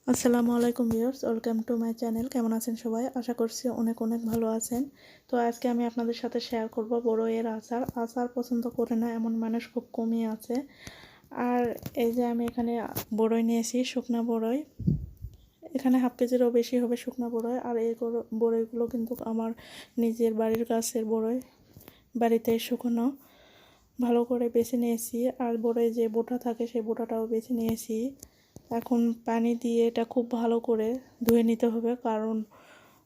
আসসালামু আলাইকুম viewers, welcome to my channel. কেমন আছেন সবাই? আশা করছি অনেক অনেক ভালো আছেন। তো আজকে আমি আপনাদের সাথে শেয়ার করব বড়ইয়ের আচার। আচার পছন্দ করে না এমন মানুষ খুব কমই আছে। আর এই যে আমি এখানে বড়ই নিয়েছি, শুকনা বড়ই। এখানে হাফ কেজিরও বেশি হবে শুকনা বড়ই। আর এই বড়ইগুলো কিন্তু আমার নিজের বাড়ির গাছের বড়ই, বাড়িতে শুকনো। ভালো করে বেছে নিয়েছি। আর বড়ই যে বোটা থাকে সেই বোটাটাও বেছে নিয়েছি। এখন পানি দিয়ে এটা খুব ভালো করে ধুয়ে নিতে হবে, কারণ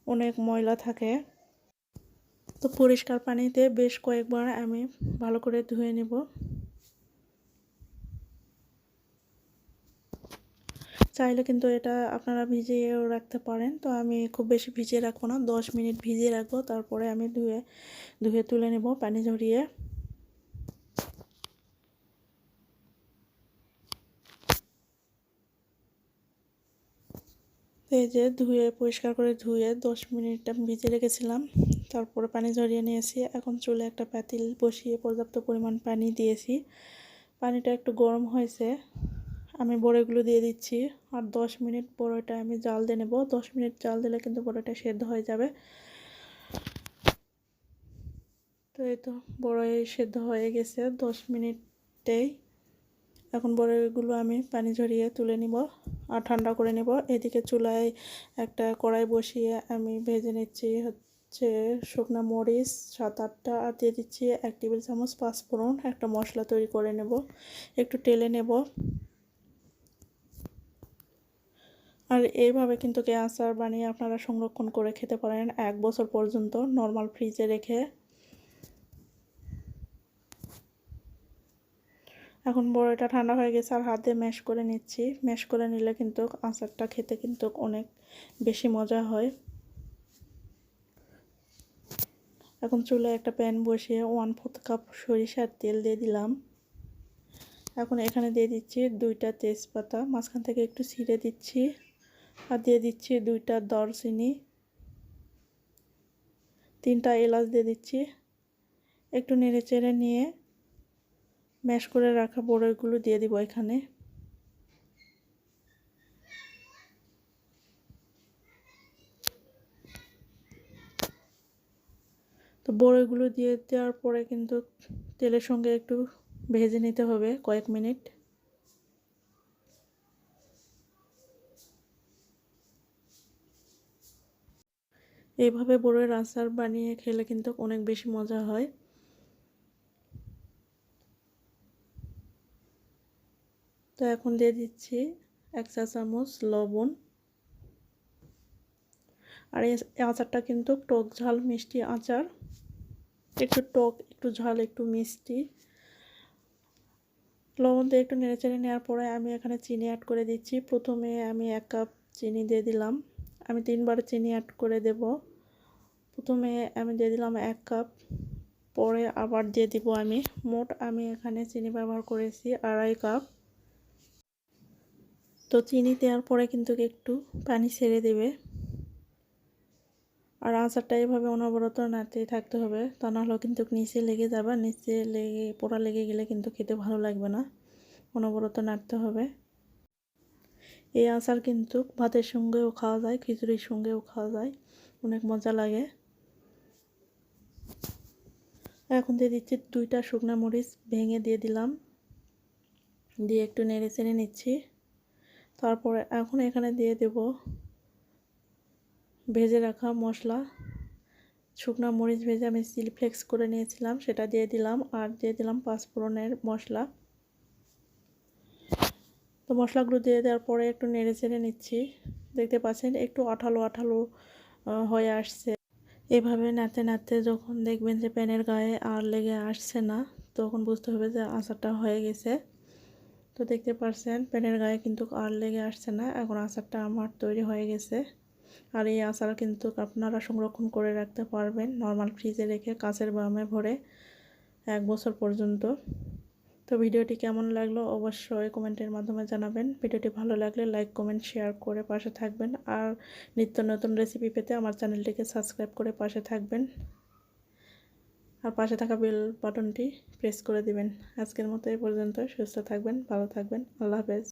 অনেক ময়লা থাকে। তো পরিষ্কার পানিতে বেশ কয়েকবার আমি ভালো করে ধুয়ে নেব। চাইলে কিন্তু এটা আপনারা ভিজিয়েও রাখতে পারেন। তো আমি খুব বেশি ভিজিয়ে রাখবো না, 10 মিনিট ভিজিয়ে রাখবো। তারপরে আমি ধুয়ে ধুয়ে তুলে নেব পানি ঝরিয়ে। এই যে ধুয়ে পরিষ্কার করে ধুয়ে 10 মিনিট আমি ভিজিয়ে রেখেছিলাম। তারপরে পানি ঝরিয়ে নিয়েছি। এখন চুলে একটা পাতিল বসিয়ে পর্যাপ্ত পরিমাণ পানি দিয়েছি। পানিটা একটু গরম হয়েছে, আমি বড়িগুলো দিয়ে দিচ্ছি। আর 10 মিনিট বড়িটা আমি জাল দিয়ে নেব। 10 মিনিট জাল দিলে কিন্তু বড়িটা সেদ্ধ হয়ে যাবে। তো এই তো বড়ি সেদ্ধ হয়ে গেছে 10 মিনিটেই। এখন বড়িগুলো আমি পানি ঝরিয়ে তুলে নিব আর ঠান্ডা করে নেব। এদিকে চুলায় একটা কড়াই বসিয়ে আমি ভেজে নিচ্ছি হচ্ছে শুকনা মরিচ 7-8টা, আর দিয়ে দিচ্ছি 1 টেবিল চামচ পাঁচফোড়ন। একটা মশলা তৈরি করে নেব, একটু টেলে নেব। আর এইভাবে কিন্তু আচার বানিয়ে আপনারা সংরক্ষণ করে খেতে পারেন 1 বছর পর্যন্ত, নর্মাল ফ্রিজে রেখে। এখন বড়িটা ঠান্ডা হয়ে গেছে আর হাত দিয়ে ম্যাশ করে নিচ্ছি। ম্যাশ করে নিলে কিন্তু আচারটা খেতে কিন্তু অনেক বেশি মজা হয়। এখন চুলায় একটা প্যান বসিয়ে 1/4 কাপ সরিষার তেল দিয়ে দিলাম। এখন এখানে দিয়ে দিচ্ছি 2টা তেজপাতা, মাঝখান থেকে একটু ছিঁড়ে দিচ্ছি। আর দিয়ে দিচ্ছি 2টা দারচিনি, 3টা এলাচ দিয়ে দিচ্ছি। একটু নেড়ে চেড়ে নিয়ে ম্যাশ করে রাখা বড়িগুলো দিয়ে দিব এখানে। তো বড়িগুলো দিয়ে দেওয়ার পরে কিন্তু তেলের সঙ্গে একটু ভেজে নিতে হবে কয়েক মিনিট। এইভাবে বড়ির আচার বানিয়ে খেলে কিন্তু অনেক বেশি মজা হয়। তো এখন দিয়ে দিচ্ছি 1 চা চামচ লবণ। আর এই আচারটা কিন্তু টক ঝাল মিষ্টি আচার, একটু টক একটু ঝাল একটু মিষ্টি। লবণ দিয়ে একটু নেড়েচেড়ে নেওয়ার পরে আমি এখানে চিনি অ্যাড করে দিচ্ছি। প্রথমে আমি 1 কাপ চিনি দিয়ে দিলাম। আমি 3বার চিনি অ্যাড করে দেব। প্রথমে আমি দিয়ে দিলাম 1 কাপ, পরে আবার দিয়ে দিব আমি। মোট আমি এখানে চিনি ব্যবহার করেছি 2.5 কাপ। তো চিনি দেওয়ার পরে কিন্তু একটু পানি ছেড়ে দেবে। আর আচারটা এভাবে অনবরত নাড়তেই থাকতে হবে, তা নাহলে কিন্তু নিচে লেগে যাবে। নিচে লেগে পোড়া লেগে গেলে কিন্তু খেতে ভালো লাগবে না। অনবরত নাড়তে হবে। এই আচার কিন্তু ভাতের সঙ্গেও খাওয়া যায়, খিচুড়ির সঙ্গেও খাওয়া যায়, অনেক মজা লাগে। এখন দিয়ে দিচ্ছি 2টা শুকনো মরিচ ভেঙে দিয়ে দিলাম, দিয়ে একটু নেড়ে চেড়ে নিচ্ছি। তারপরে এখন এখানে দিয়ে দেব ভেজে রাখা মশলা। শুকনো মরিচ ভেজে আমি চিলি ফ্লেক্স করে নিয়েছিলাম, সেটা দিয়ে দিলাম। আর দিয়ে দিলাম পাঁচফোড়নের মশলা। তো মশলাগুলো দিয়ে দেওয়ার পরে একটু নেড়ে চেড়ে নিচ্ছি। দেখতে পাচ্ছেন একটু আঠালো আঠালো হয়ে আসছে। এভাবে নাড়তে নাড়তে যখন দেখবেন যে প্যানের গায়ে আর লেগে আসছে না, তখন বুঝতে হবে যে আচারটা হয়ে গেছে। তো দেখতে পাচ্ছেন প্যানের গায়ে কিন্তু আর লেগে আসছে না। এখন আচারটা আমার তৈরি হয়ে গেছে। আর এই আচার কিন্তু আপনারা সংরক্ষণ করে রাখতে পারবেন নর্মাল ফ্রিজে রেখে, কাঁচের বয়ামে ভরে 1 বছর পর্যন্ত। তো ভিডিওটি কেমন লাগলো অবশ্যই কমেন্টের মাধ্যমে জানাবেন। ভিডিওটি ভালো লাগলে লাইক কমেন্ট শেয়ার করে পাশে থাকবেন। আর নিত্য নতুন রেসিপি পেতে আমার চ্যানেলটিকে সাবস্ক্রাইব করে পাশে থাকবেন। আর পাশে থাকা বেল বাটনটি প্রেস করে দিবেন। আজকের মতো এই পর্যন্ত। সুস্থ থাকবেন, ভালো থাকবেন। আল্লাহ হাফেজ।